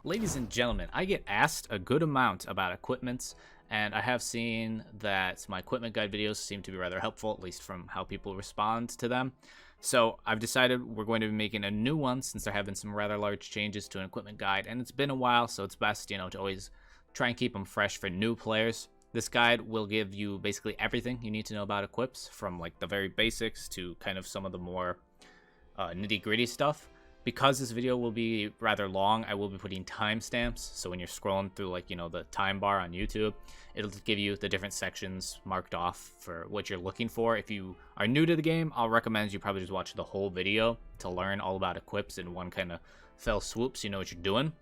Ladies and gentlemen, I get asked a good amount about equipment, and I have seen that my equipment guide videos seem to be rather helpful, at least from how people respond to them. So I've decided we're going to be making a new one since there have been some rather large changes to an equipment guide, and it's been a while, so it's best, to always try and keep them fresh for new players. This guide will give you basically everything you need to know about equips, from like the very basics to kind of some of the more nitty-gritty stuff. Because this video will be rather long, I will be putting timestamps, so when you're scrolling through the time bar on YouTube, it'll give you the different sections marked off for what you're looking for. If you are new to the game, I'll recommend you probably just watch the whole video to learn all about equips in one kind of fell swoop so you know what you're doing.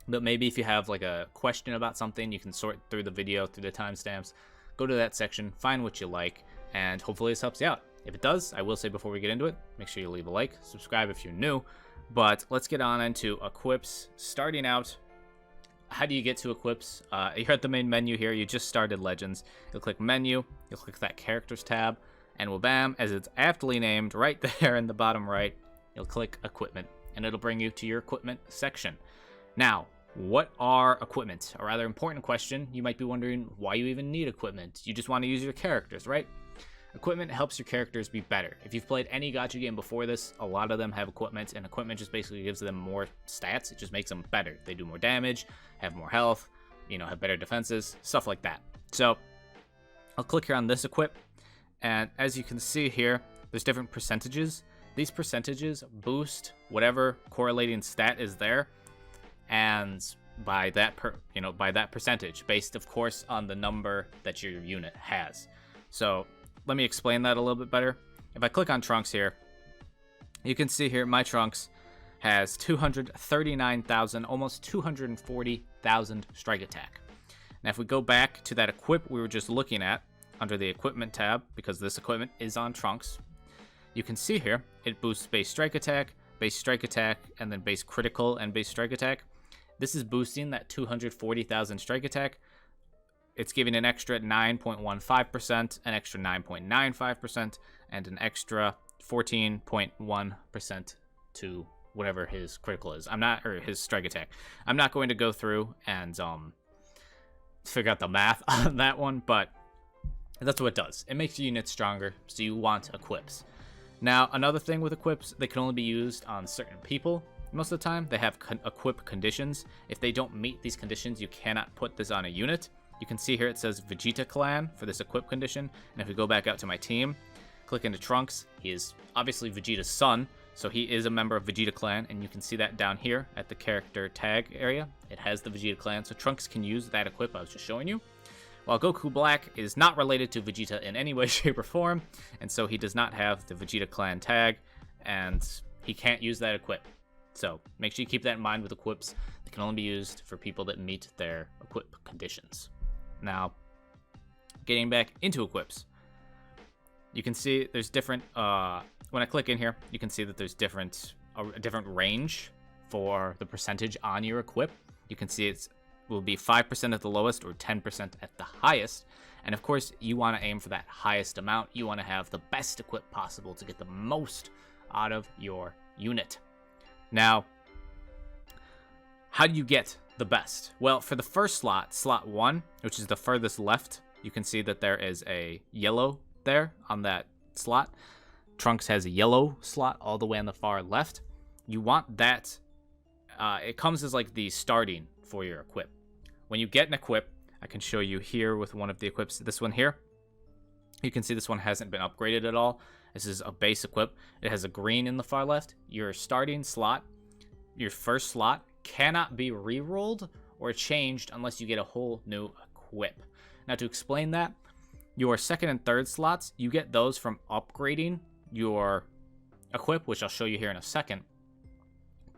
But maybe if you have like a question about something, you can sort through the video, through the timestamps, go to that section, find what you like, and hopefully this helps you out. If it does, I will say before we get into it, make sure you leave a like, subscribe if you're new. But let's get on into equips. Starting out, how do you get to equips? You're at the main menu here. You just started Legends. You'll click Menu. You'll click that Characters tab. And bam, as it's aptly named right there in the bottom right, you'll click Equipment. And it'll bring you to your Equipment section. Now, what are equipment? A rather important question. You might be wondering why you even need equipment. You just want to use your characters, right? Equipment helps your characters be better. If you've played any gacha game before this, a lot of them have equipment, and equipment just basically gives them more stats. It just makes them better. They do more damage, have more health, have better defenses, stuff like that. So I'll click here on this equip, and as you can see here, there's different percentages. These percentages boost whatever correlating stat is there, and by that percentage, based of course on the number that your unit has. So let me explain that a little bit better. If I click on Trunks here, you can see here my Trunks has 239,000, almost 240,000 strike attack. Now if we go back to that equip we were just looking at under the equipment tab, because this equipment is on Trunks, you can see here it boosts base strike attack, and then base critical and base strike attack. This is boosting that 240,000 strike attack. It's giving an extra 9.15%, an extra 9.95%, and an extra 14.1% to whatever his critical is. Or his strike attack. I'm not going to go through and figure out the math on that one, but that's what it does. It makes your unit stronger, so you want equips. Now, another thing with equips, they can only be used on certain people. Most of the time, they have equip conditions. If they don't meet these conditions, you cannot put this on a unit. You can see here it says Vegeta Clan for this equip condition, and if we go back out to my team, click into Trunks, he is obviously Vegeta's son, so he is a member of Vegeta Clan, and you can see that down here at the character tag area. It has the Vegeta Clan, so Trunks can use that equip I was just showing you. While Goku Black is not related to Vegeta in any way, shape, or form, and so he does not have the Vegeta Clan tag, and he can't use that equip. So make sure you keep that in mind with equips. They can only be used for people that meet their equip conditions. Now, getting back into equips, you can see there's different, when I click in here, you can see that there's a different range for the percentage on your equip. You can see it will be 5% at the lowest or 10% at the highest. And of course, you want to aim for that highest amount. You want to have the best equip possible to get the most out of your unit. Now, how do you get the best? Well, for the first slot 1, which is the furthest left, you can see that there is a yellow there on that slot. Trunks has a yellow slot all the way on the far left. You want that. It comes as like the starting for your equip. When you get an equip, I can show you here with one of the equips. This one here, you can see this one hasn't been upgraded at all. This is a base equip. It has a green in the far left. Your starting slot, your first slot, cannot be re-rolled or changed unless you get a whole new equip. Now to explain that, your second and third slots, you get those from upgrading your equip, which I'll show you here in a second.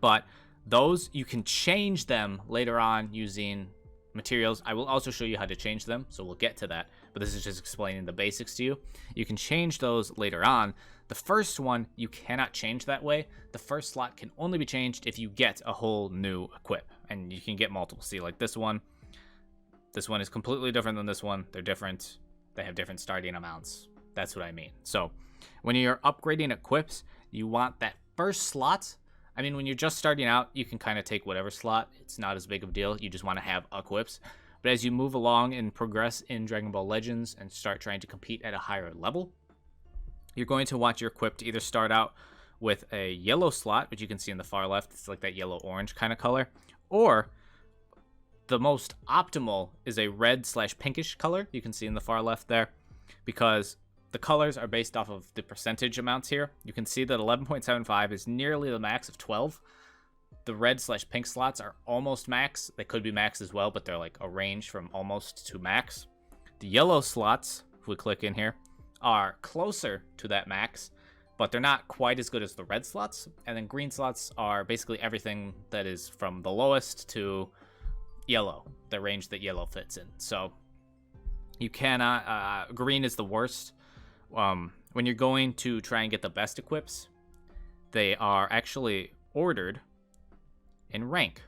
But those, you can change them later on using materials. I will also show you how to change them, so we'll get to that. But this is just explaining the basics to you. You can change those later on. The first one, you cannot change that way. The first slot can only be changed if you get a whole new equip. And you can get multiple. See, like this one. This one is completely different than this one. They're different. They have different starting amounts. That's what I mean. So when you're upgrading equips, you want that first slot I mean, when you're just starting out, you can kind of take whatever slot. It's not as big of a deal. You just want to have equips. But as you move along and progress in Dragon Ball Legends and start trying to compete at a higher level, you're going to want your equip to either start out with a yellow slot, which you can see in the far left. It's like that yellow-orange kind of color. Or the most optimal is a red/pinkish color. You can see in the far left there, because the colors are based off of the percentage amounts here. You can see that 11.75 is nearly the max of 12. The red/pink slots are almost max. They could be max as well, but they're like a range from almost to max. The yellow slots, if we click in here, are closer to that max, but they're not quite as good as the red slots. And then green slots are basically everything that is from the lowest to yellow, the range that yellow fits in. So you cannot, green is the worst. When you're going to try and get the best equips, they are actually ordered in rank,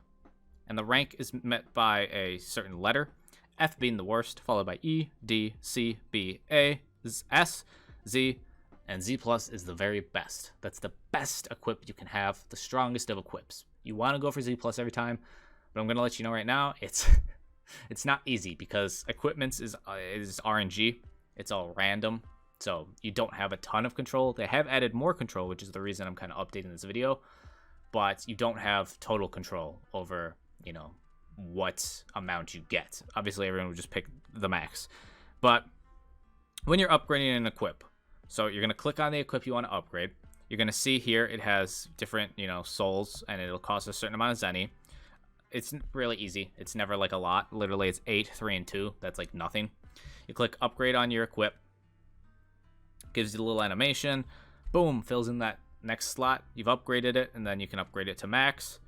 and the rank is met by a certain letter, F being the worst, followed by E, D, C, B, A, S, Z, and Z plus is the very best. That's the best equip you can have, the strongest of equips. You want to go for Z plus every time, but I'm going to let you know right now, it's not easy, because equipments is RNG. It's all random. So you don't have a ton of control. They have added more control, which is the reason I'm kind of updating this video. But you don't have total control over, you know, what amount you get. Obviously, everyone would just pick the max. But when you're upgrading an equip, so you're going to click on the equip you want to upgrade. You're going to see here it has different, you know, souls, and it'll cost a certain amount of zenny. It's really easy. It's never like a lot. Literally, it's 8, 3, and 2. That's like nothing. You click upgrade on your equip. Gives you a little animation, boom, fills in that next slot. You've upgraded it, and then you can upgrade it to max.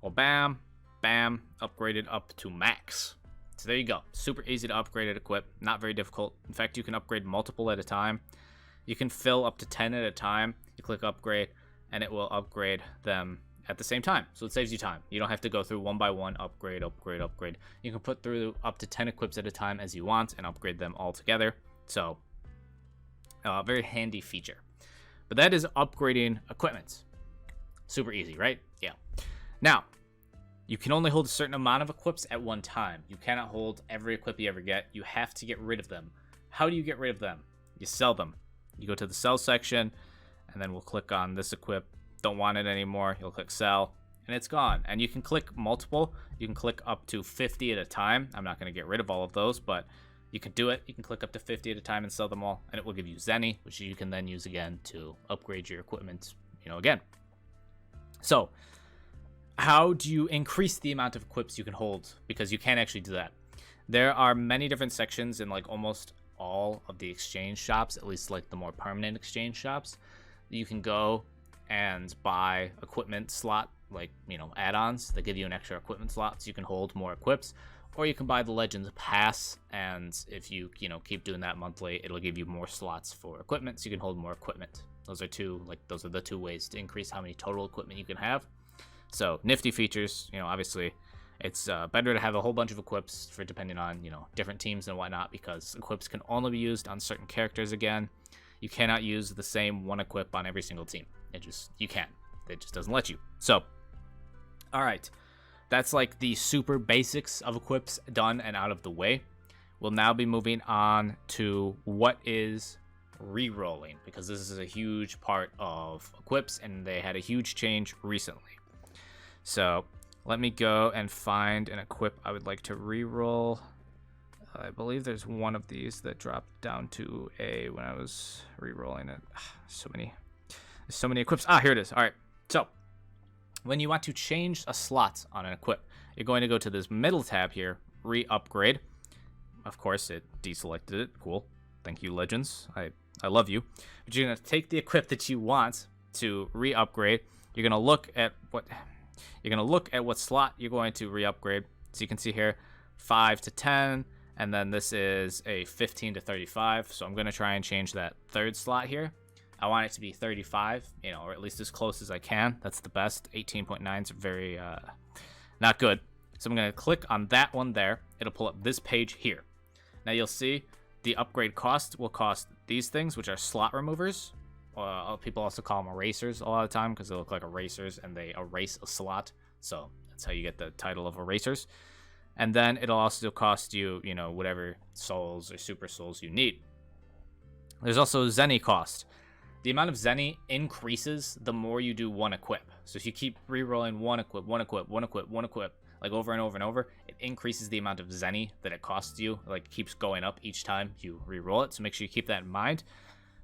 Well, bam, bam, upgraded up to max. So there you go. Super easy to upgrade and equip. Not very difficult. In fact, you can upgrade multiple at a time. You can fill up to 10 at a time. You click upgrade, and it will upgrade them at the same time. So it saves you time. You don't have to go through one by one, upgrade, upgrade, upgrade. You can put through up to 10 equips at a time as you want and upgrade them all together. So very handy feature. But that is upgrading equipment. Super easy, right? Yeah. Now, you can only hold a certain amount of equips at one time. You cannot hold every equip you ever get. You have to get rid of them. How do you get rid of them? You sell them. You go to the sell section, and then we'll click on this equip. Don't want it anymore. You'll click sell, and it's gone. And you can click multiple. You can click up to 50 at a time. I'm not going to get rid of all of those, but you can do it. You can click up to 50 at a time and sell them all, and it will give you zenny, which you can then use again to upgrade your equipment, you know, again. So, how do you increase the amount of equips you can hold? Because you can actually do that. There are many different sections in like almost all of the exchange shops, at least like the more permanent exchange shops. You can go and buy equipment slot, like, you know, add-ons that give you an extra equipment slot so you can hold more equips. Or you can buy the Legends Pass, and if you keep doing that monthly, it'll give you more slots for equipment, so you can hold more equipment. Those are the two ways to increase how many total equipment you can have. So nifty features. Obviously, it's better to have a whole bunch of equips for depending on different teams and whatnot, because equips can only be used on certain characters. Again, you cannot use the same one equip on every single team. You can't. It just doesn't let you. So, all right. That's like the super basics of equips done and out of the way. We'll now be moving on to what is rerolling, because this is a huge part of equips and they had a huge change recently. So let me go and find an equip I would like to reroll. I believe there's one of these that dropped down to A when I was rerolling it. There's so many equips. Here it is. All right. So when you want to change a slot on an equip, you're going to go to this middle tab here, re-upgrade. Of course, it deselected it. Cool. Thank you, Legends. I love you. But you're going to take the equip that you want to re-upgrade. You're going to look at what slot you're going to re-upgrade. So you can see here 5 to 10, and then this is a 15 to 35. So I'm going to try and change that third slot here. I want it to be 35, or at least as close as I can. That's the best. 18.9 is very not good. So I'm going to click on that one there. It'll pull up this page here. Now you'll see the upgrade cost will cost these things, which are slot removers, People also call them erasers a lot of the time because they look like erasers and they erase a slot. So that's how you get the title of erasers. And then it'll also cost you, you know, whatever souls or super souls you need. There's also Zenny cost. The amount of Zenny increases the more you do one equip. So if you keep re-rolling one equip, like over and over and over, it increases the amount of Zenny that it costs you. Like, it keeps going up each time you re-roll it. So make sure you keep that in mind.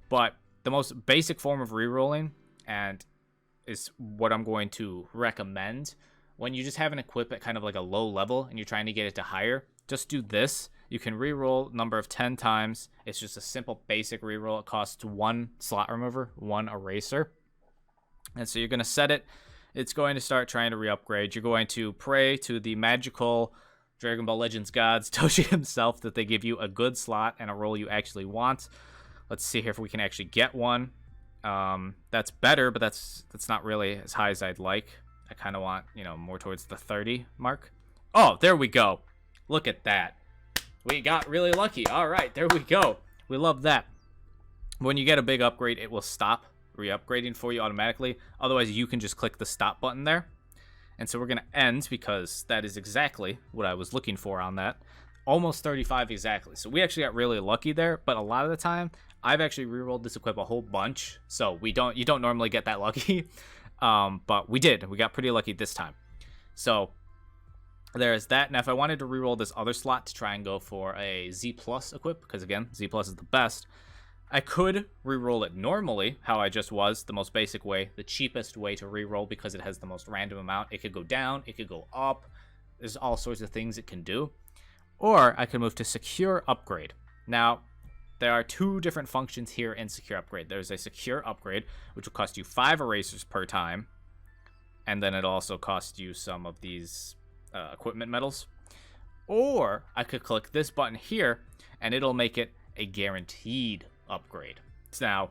But the most basic form of re-rolling, and is what I'm going to recommend, when you just have an equip at kind of like a low level and you're trying to get it to higher, just do this. You can re-roll number of 10 times. It's just a simple basic re-roll. It costs 1 slot remover, 1 eraser. And so you're going to set it. It's going to start trying to re-upgrade. You're going to pray to the magical Dragon Ball Legends gods, Toshi himself, that they give you a good slot and a roll you actually want. Let's see here if we can actually get one. That's better, but that's not really as high as I'd like. I kind of want, you know, more towards the 30 mark. Oh, there we go. Look at that. We got really lucky. All right, there we go. We love that. When you get a big upgrade, it will stop re-upgrading for you automatically. Otherwise, you can just click the stop button there. And so we're going to end, because that is exactly what I was looking for on that. Almost 35 exactly. So we actually got really lucky there, but a lot of the time, I've actually re-rolled this equip a whole bunch. So you don't normally get that lucky. But we did. We got pretty lucky this time. So there's that. Now, if I wanted to re-roll this other slot to try and go for a Z Plus equip, because again, Z Plus is the best, I could re-roll it normally, how I just was, the most basic way, the cheapest way to re-roll, because it has the most random amount. It could go down, it could go up. There's all sorts of things it can do. Or I could move to Secure Upgrade. Now, there are 2 different functions here in Secure Upgrade. There's a Secure Upgrade, which will cost you 5 erasers per time. And then it'll also cost you some of these equipment medals. Or I could click this button here, and it'll make it a guaranteed upgrade. So now,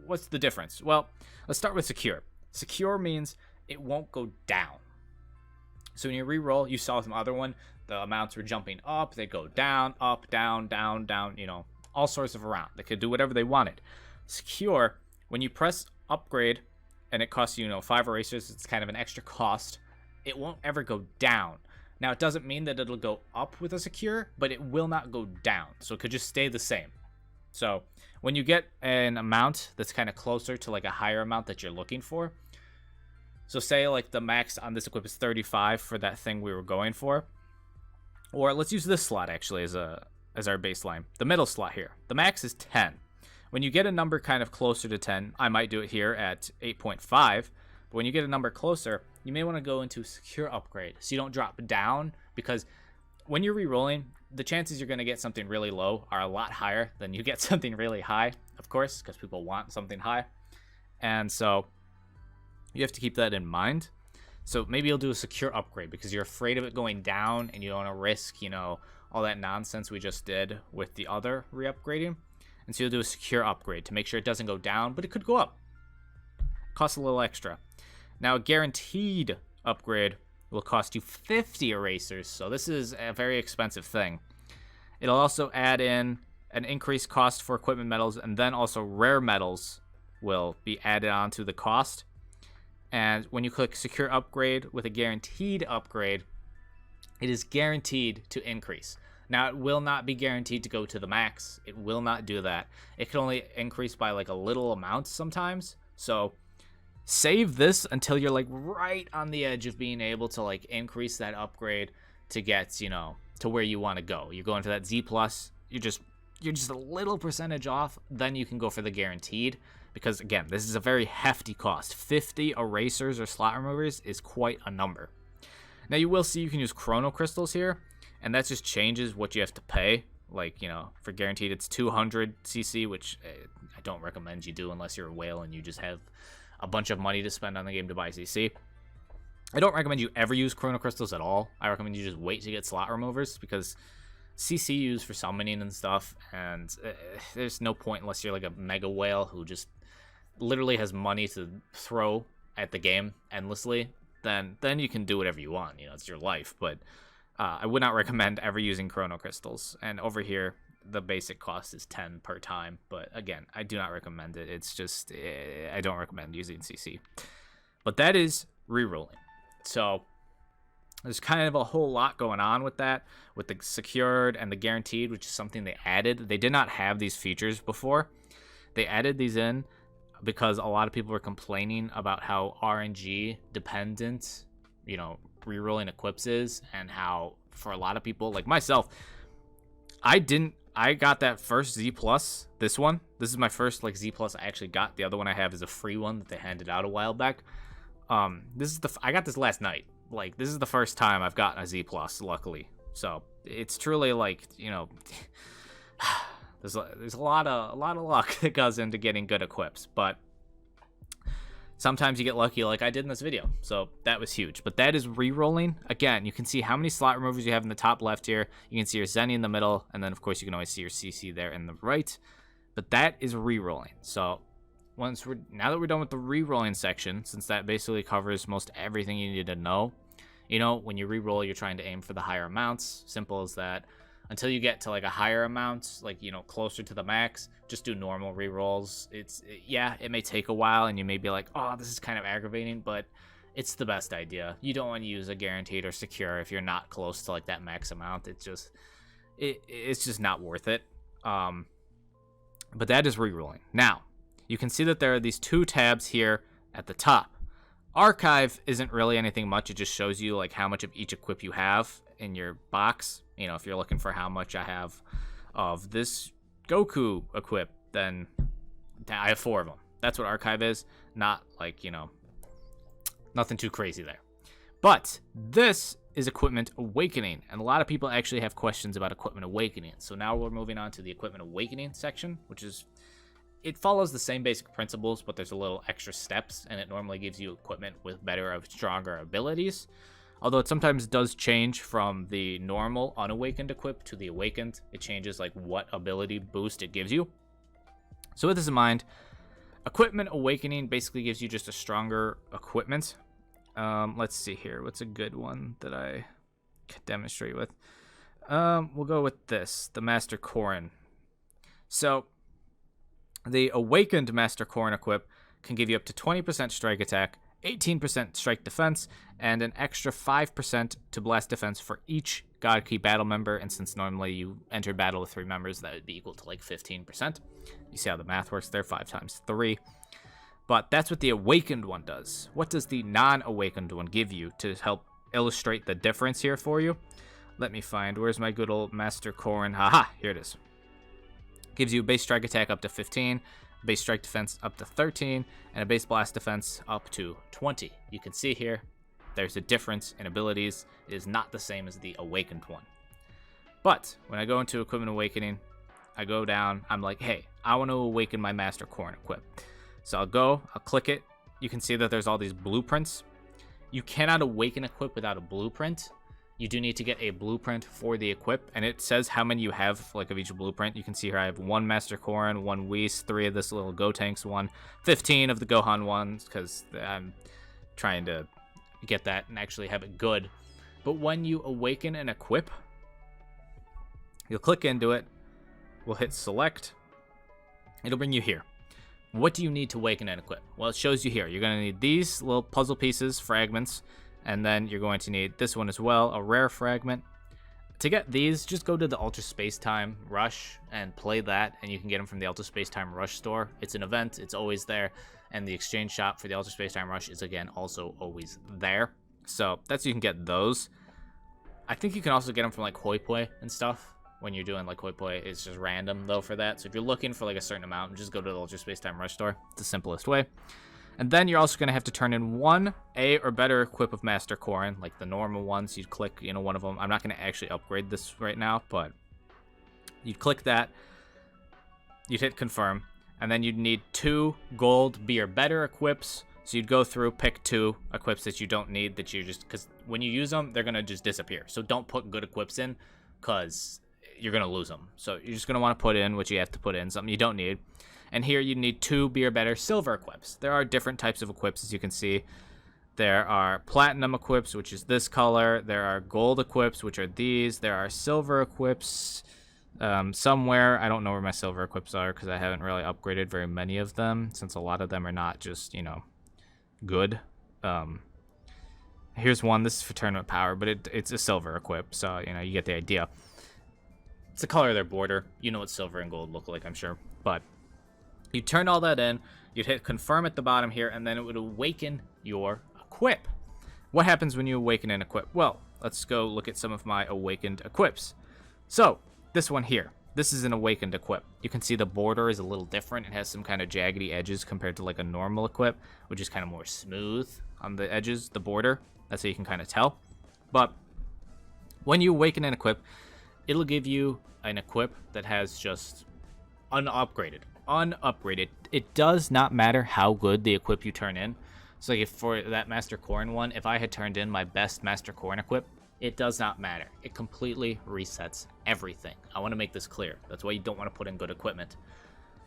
what's the difference? Well, let's start with Secure. Secure means it won't go down. So when you re-roll, you saw some other one, the amounts were jumping up, they go down, up, down, down, down, you know, all sorts of around. They could do whatever they wanted. Secure, when you press upgrade and it costs you, 5 erasers, it's kind of an extra cost, it won't ever go down. Now, it doesn't mean that it'll go up with a secure, but it will not go down. So it could just stay the same. So when you get an amount that's kind of closer to like a higher amount that you're looking for, so say like the max on this equip is 35 for that thing we were going for, or let's use this slot actually as our baseline, the middle slot here. The max is 10. When you get a number kind of closer to 10, I might do it here at 8.5, but when you get a number closer, you may want to go into Secure Upgrade so you don't drop down, because when you're re-rolling, the chances you're going to get something really low are a lot higher than you get something really high, of course, because people want something high. And so you have to keep that in mind. So maybe you'll do a Secure Upgrade because you're afraid of it going down and you don't want to risk, all that nonsense we just did with the other re-upgrading. And so you'll do a Secure Upgrade to make sure it doesn't go down, but it could go up. Costs a little extra. Now, a guaranteed upgrade will cost you 50 erasers, so this is a very expensive thing. It'll also add in an increased cost for equipment medals, and then also rare medals will be added onto the cost. And when you click Secure Upgrade with a guaranteed upgrade, it is guaranteed to increase. Now, it will not be guaranteed to go to the max. It will not do that. It can only increase by like a little amount sometimes, so save this until you're like right on the edge of being able to like increase that upgrade to get, to where you want to go. You're going for that Z plus, you're just a little percentage off, then you can go for the guaranteed, because again, this is a very hefty cost. 50 erasers or slot removers is quite a number. Now you will see you can use chrono crystals here, and that just changes what you have to pay. Like, for guaranteed it's 200 CC, which I don't recommend you do unless you're a whale and you just have a bunch of money to spend on the game to buy CC. I don't recommend you ever use chrono crystals at all. I recommend you just wait to get slot removers, because CC used for summoning and stuff, and there's no point unless you're like a mega whale who just literally has money to throw at the game endlessly. Then you can do whatever you want. It's your life. But I would not recommend ever using chrono crystals. And over here, the basic cost is 10 per time, but again, I do not recommend it. It's just I don't recommend using CC. But that is rerolling. So there's kind of a whole lot going on with that, with the secured and the guaranteed, which is something they added. They did not have these features before. They added these in because a lot of people were complaining about how RNG dependent, rerolling equips is, and how for a lot of people, like myself, I got that first Z plus, this is my first like Z plus I actually got. The other one I have is a free one that they handed out a while back. I got this last night. Like, this is the first time I've gotten a Z plus, luckily. So it's truly like, there's a lot of luck that goes into getting good equips, but sometimes you get lucky like I did in this video. So that was huge. But that is rerolling. Again, you can see how many slot removers you have in the top left here. You can see your Zenny in the middle, and then of course you can always see your CC there in the right. But that is rerolling. So now that we're done with the rerolling section, since that basically covers most everything you need to know. When you reroll, you're trying to aim for the higher amounts. Simple as that. Until you get to like a higher amount, like, closer to the max, just do normal rerolls. It may take a while, and you may be like, oh, this is kind of aggravating, but it's the best idea. You don't want to use a guaranteed or secure if you're not close to like that max amount. It's just not worth it. But that is rerolling. Now, you can see that there are these two tabs here at the top. Archive isn't really anything much. It just shows you like how much of each equip you have in your box. If you're looking for how much I have of this Goku equip, then I have 4 of them. That's what archive is. Not like, nothing too crazy there. But this is Equipment Awakening, and a lot of people actually have questions about Equipment Awakening. So now we're moving on to the Equipment Awakening section, which is, it follows the same basic principles, but there's a little extra steps, and it normally gives you equipment with better or stronger abilities. Although it sometimes does change from the normal unawakened equip to the awakened. It changes like what ability boost it gives you. So with this in mind, Equipment Awakening basically gives you just a stronger equipment. Let's see here. What's a good one that I could demonstrate with? We'll go with this, the Master Korin. So the Awakened Master Korin equip can give you up to 20% strike attack, 18% strike defense, and an extra 5% to blast defense for each God Key battle member. And since normally you enter battle with 3 members, that would be equal to like 15%. You see how the math works there, 5 times 3. But that's what the Awakened one does. What does the non-Awakened one give you to help illustrate the difference here for you? Let me find, where's my good old Master Korin? Haha, here it is. Gives you a base strike attack up to 15, base strike defense up to 13, and a base blast defense up to 20. You can see here, there's a difference in abilities. It is not the same as the Awakened one. But when I go into Equipment Awakening, I go down, I'm like, hey, I want to awaken my Master Korin equip. So I'll click it. You can see that there's all these blueprints. You cannot awaken equip without a blueprint. You do need to get a blueprint for the equip, and it says how many you have like of each blueprint. You can see here I have 1 Master Korin, 1 Whis, 3 of this little Gotenks one, 15 of the Gohan ones, because I'm trying to get that and actually have it good. But when you awaken an equip, you'll click into it, we'll hit select, it'll bring you here. What do you need to awaken and equip? Well, it shows you here. You're going to need these little puzzle pieces, fragments, and then you're going to need this one as well, a rare fragment. To get these, just go to the Ultra Space Time Rush and play that, and you can get them from the Ultra Space Time Rush store. It's an event, it's always there, and the exchange shop for the Ultra Space Time Rush is, again, also always there. So that's you can get those. I think you can also get them from like Hoi Poi and stuff. When you're doing like Hoi Poi, it's just random though for that. So if you're looking for like a certain amount, just go to the Ultra Space Time Rush store. It's the simplest way. And then you're also going to have to turn in 1 A or better equip of Master Korin, like the normal ones. You'd click, one of them. I'm not going to actually upgrade this right now, but you'd click that. You'd hit confirm, and then you'd need 2 gold B or better equips. So you'd go through, pick 2 equips that you don't need, that you just, because when you use them, they're going to just disappear. So don't put good equips in, because you're going to lose them. So you're just going to want to put in what you have to put in, something you don't need. And here you need 2 B or better silver equips. There are different types of equips, as you can see. There are platinum equips, which is this color. There are gold equips, which are these. There are silver equips. somewhere. I don't know where my silver equips are because I haven't really upgraded very many of them, since a lot of them are not just, you know, good. Here's one. This is for tournament power, but it's a silver equip, so, you know, you get the idea. It's the color of their border. You know what silver and gold look like, I'm sure. But you turn all that in, you'd hit confirm at the bottom here, and then it would awaken your equip. What happens when you awaken an equip? Well, let's go look at some of my awakened equips. So, this one here. This is an awakened equip. You can see the border is a little different. It has some kind of jaggedy edges compared to like a normal equip, which is kind of more smooth on the edges, the border. That's how you can kind of tell. But when you awaken an equip, it'll give you an equip that has just unupgraded. Unupgraded. It does not matter how good the equip you turn in. So like if for that Master Corn one, if I had turned in my best Master Corn equip, it does not matter. It completely resets everything. I want to make this clear. That's why you don't want to put in good equipment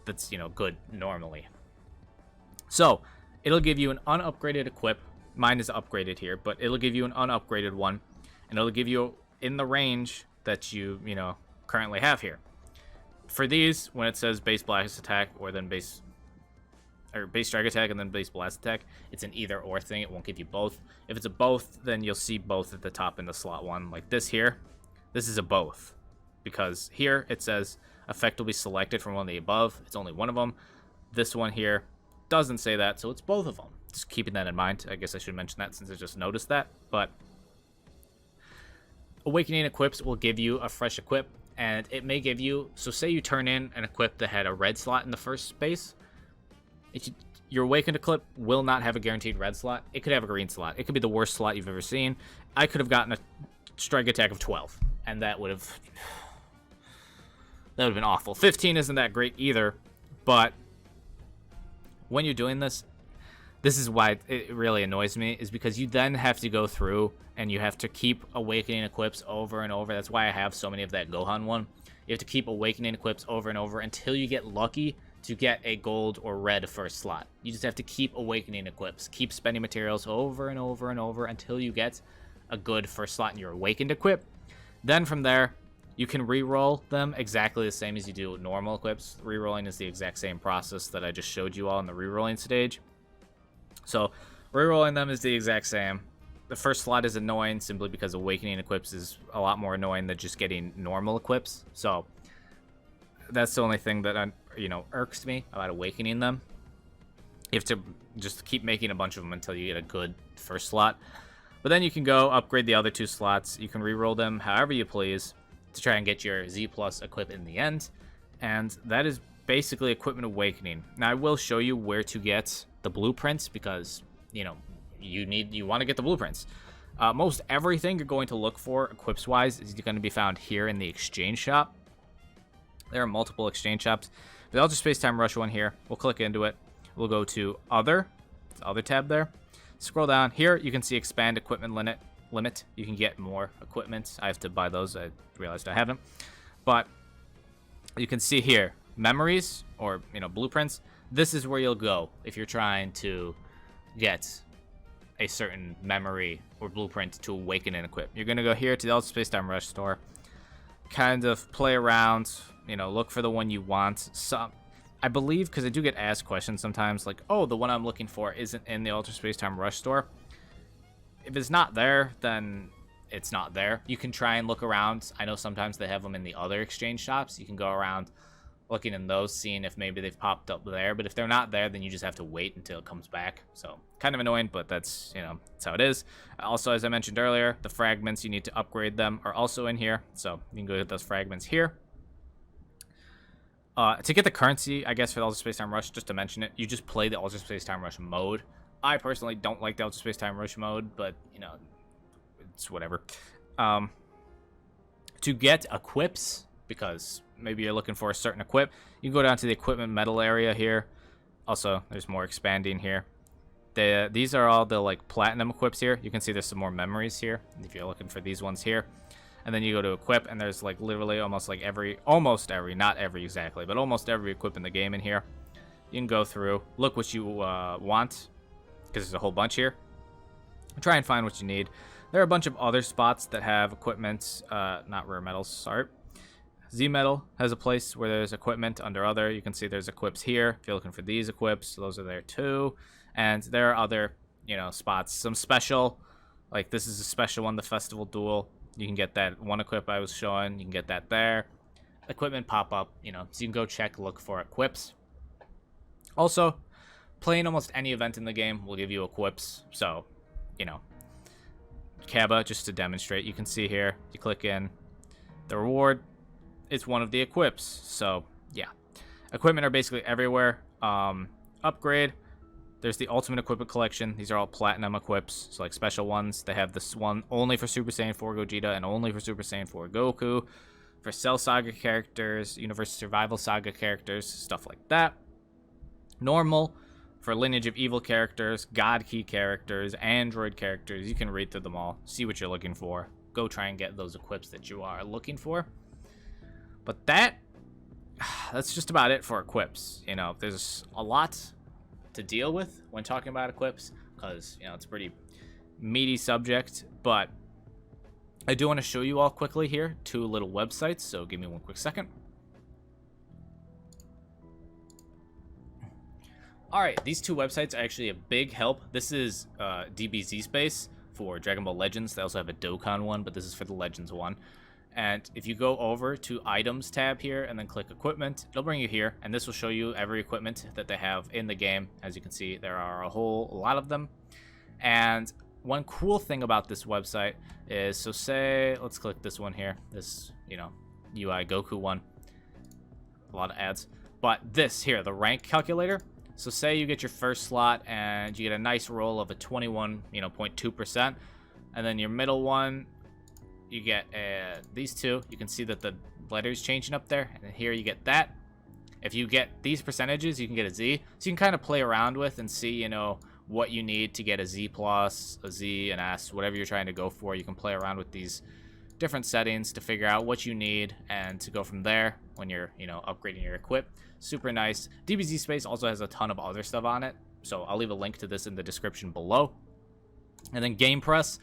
that's, you know, good normally. So it'll give you an unupgraded equip. Mine is upgraded here, but it'll give you an unupgraded one, and it'll give you in the range that you know, currently have here. For these, when it says base blast attack or then base strike attack and then base blast attack, it's an either or thing. It won't give you both. If it's a both, then you'll see both at the top in the slot one. Like this here, this is a both, because here it says effect will be selected from one of the above. It's only one of them. This one here doesn't say that, so it's both of them. Just keeping that in mind. I guess I should mention that since I just noticed that. But awakening equips will give you a fresh equip, and it may give you, so say you turn in an equip that had a red slot in the first space. Your awakened equip will not have a guaranteed red slot. It could have a green slot. It could be the worst slot you've ever seen. I could have gotten a strike attack of 12, and that would have been awful. 15 isn't that great either, but when you're doing this, this is why it really annoys me, is because you then have to go through and you have to keep awakening equips over and over. That's why I have so many of that Gohan one. You have to keep awakening equips over and over until you get lucky to get a gold or red first slot. You just have to keep awakening equips, keep spending materials over and over and over until you get a good first slot in your awakened equip. Then from there, you can re-roll them exactly the same as you do with normal equips. Re-rolling is the exact same process that I just showed you all in the re-rolling stage. So re-rolling them is the exact same. The first slot is annoying simply because awakening equips is a lot more annoying than just getting normal equips. So that's the only thing that irks me about awakening them. You have to just keep making a bunch of them until you get a good first slot. But then you can go upgrade the other two slots. You can re-roll them however you please to try and get your Z plus equip in the end. And that is basically equipment awakening. Now I will show you where to get the blueprints because, you want to get the blueprints. Most everything you're going to look for equips wise is going to be found here in the exchange shop. There are multiple exchange shops. The Ultra Space Time Rush one here, we'll click into it. We'll go to Other, the Other tab there. Scroll down. Here you can see Expand Equipment Limit. You can get more equipment. I have to buy those. I realized I haven't. But you can see here, Memories, or Blueprints. This is where you'll go if you're trying to get a certain memory or blueprint to awaken and equip. You're going to go here to the Ultra Space Time Rush store. Kind of play around, look for the one you want. I believe, because I do get asked questions sometimes, like, oh, the one I'm looking for isn't in the Ultra Space Time Rush store. If it's not there, then it's not there. You can try and look around. I know sometimes they have them in the other exchange shops. You can go around looking in those, seeing if maybe they've popped up there. But if they're not there, then you just have to wait until it comes back. So kind of annoying, but that's how it is. Also, as I mentioned earlier, the fragments, you need to upgrade them, are also in here. So you can go get those fragments here. To get the currency, I guess, for the Ultra Space Time Rush, just to mention it, you just play the Ultra Space Time Rush mode. I personally don't like the Ultra Space Time Rush mode, but, it's whatever. To get equips, because maybe you're looking for a certain equip, you can go down to the equipment metal area here. Also, there's more expanding here. These are all the, platinum equips here. You can see there's some more memories here, if you're looking for these ones here. And then you go to equip, and there's, literally almost every, not every exactly, but almost every equip in the game in here. You can go through, look what you want, because there's a whole bunch here. Try and find what you need. There are a bunch of other spots that have equipment, not rare metals, sorry. Z-Metal has a place where there's equipment under other. You can see there's equips here. If you're looking for these equips, those are there too. And there are other, you know, spots. Some special, like this is a special one, the Festival Duel. You can get that one equip I was showing. You can get that there. Equipment pop up, you know, so you can go check, look for equips. Also, playing almost any event in the game will give you equips. So, you know, Kaba, just to demonstrate, you can see here, you click in the reward. It's one of the equips. So yeah, equipment are basically everywhere. Upgrade, there's the ultimate equipment collection. These are all platinum equips, so like special ones. They have this one only for Super Saiyan 4 Gogeta and only for Super Saiyan 4 Goku, for Cell Saga characters, Universe Survival Saga characters, stuff like that. Normal for Lineage of Evil characters, God Key characters, Android characters. You can read through them all, see what you're looking for, go try and get those equips that you are looking for. But that's just about it for equips. You know, there's a lot to deal with when talking about equips because, you know, it's a pretty meaty subject. But I do want to show you all quickly here 2 little websites, so give me one quick second. Alright, these 2 websites are actually a big help. This is DBZ Space for Dragon Ball Legends. They also have a Dokkan one, but this is for the Legends one. And if you go over to Items tab here and then click Equipment, it'll bring you here, and this will show you every equipment that they have in the game. As you can see, there are a whole lot of them. And one cool thing about this website is, so say, let's click this one here, this, you know, UI Goku one. A lot of ads. But this here, the rank calculator. So say you get your first slot and you get a nice roll of a 21.2%, and then your middle one, you get these 2. You can see that the letters changing up there, and here you get that. If you get these percentages, you can get a Z. So you can kind of play around with and see, you know, what you need to get a Z plus, a Z, an S, whatever you're trying to go for. You can play around with these different settings to figure out what you need and to go from there when you're, you know, upgrading your equip. Super nice. DBZ Space also has a ton of other stuff on it, so I'll leave a link to this in the description below. And then Game Press,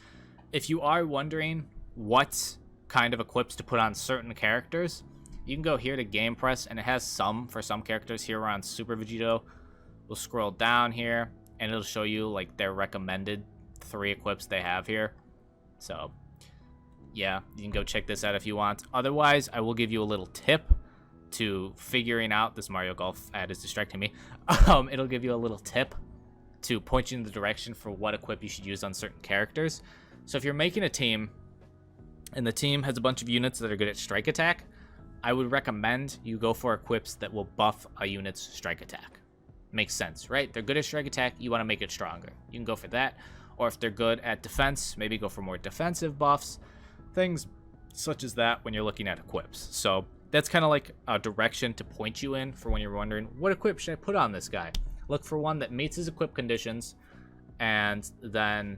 if you are wondering what kind of equips to put on certain characters, you can go here to Game Press, and it has some for some characters. Here on Super Vegito, we'll scroll down here and it'll show you like their recommended 3 equips they have here. So yeah, you can go check this out if you want. Otherwise, I will give you a little tip to figuring out, this Mario Golf ad is distracting me. It'll give you a little tip to point you in the direction for what equip you should use on certain characters. So if you're making a team and the team has a bunch of units that are good at strike attack, I would recommend you go for equips that will buff a unit's strike attack. Makes sense, right? They're good at strike attack, you want to make it stronger. You can go for that. Or if they're good at defense, maybe go for more defensive buffs. Things such as that when you're looking at equips. So that's kind of like a direction to point you in for when you're wondering, what equip should I put on this guy? Look for one that meets his equip conditions and then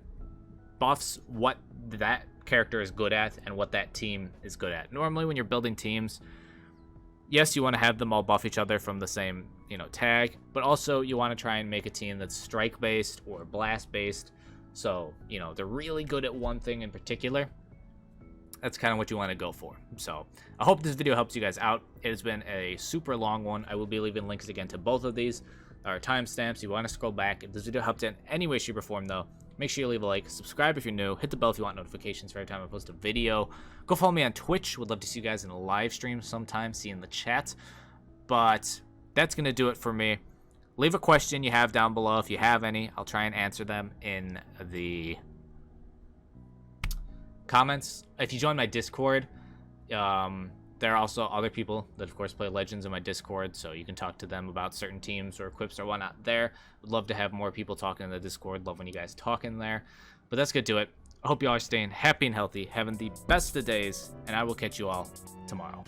buffs what that character is good at and what that team is good at. Normally when you're building teams, yes, you want to have them all buff each other from the same, you know, tag, but also you want to try and make a team that's strike based or blast based. So, you know, they're really good at one thing in particular. That's kind of what you want to go for. So I hope this video helps you guys out. It has been a super long one. I will be leaving links again to both of these. Our timestamps, you want to scroll back. If this video helped in any way, shape, or form, though, make sure you leave a like, subscribe if you're new, hit the bell if you want notifications for every time I post a video. Go follow me on Twitch. Would love to see you guys in a live stream sometime, see you in the chat. But that's going to do it for me. Leave a question you have down below if you have any. I'll try and answer them in the comments. If you join my Discord, there are also other people that of course play Legends in my Discord, so you can talk to them about certain teams or equips or whatnot there. Would love to have more people talking in the Discord. Love when you guys talk in there. But that's gonna do it. I hope you all are staying happy and healthy, having the best of days, and I will catch you all tomorrow.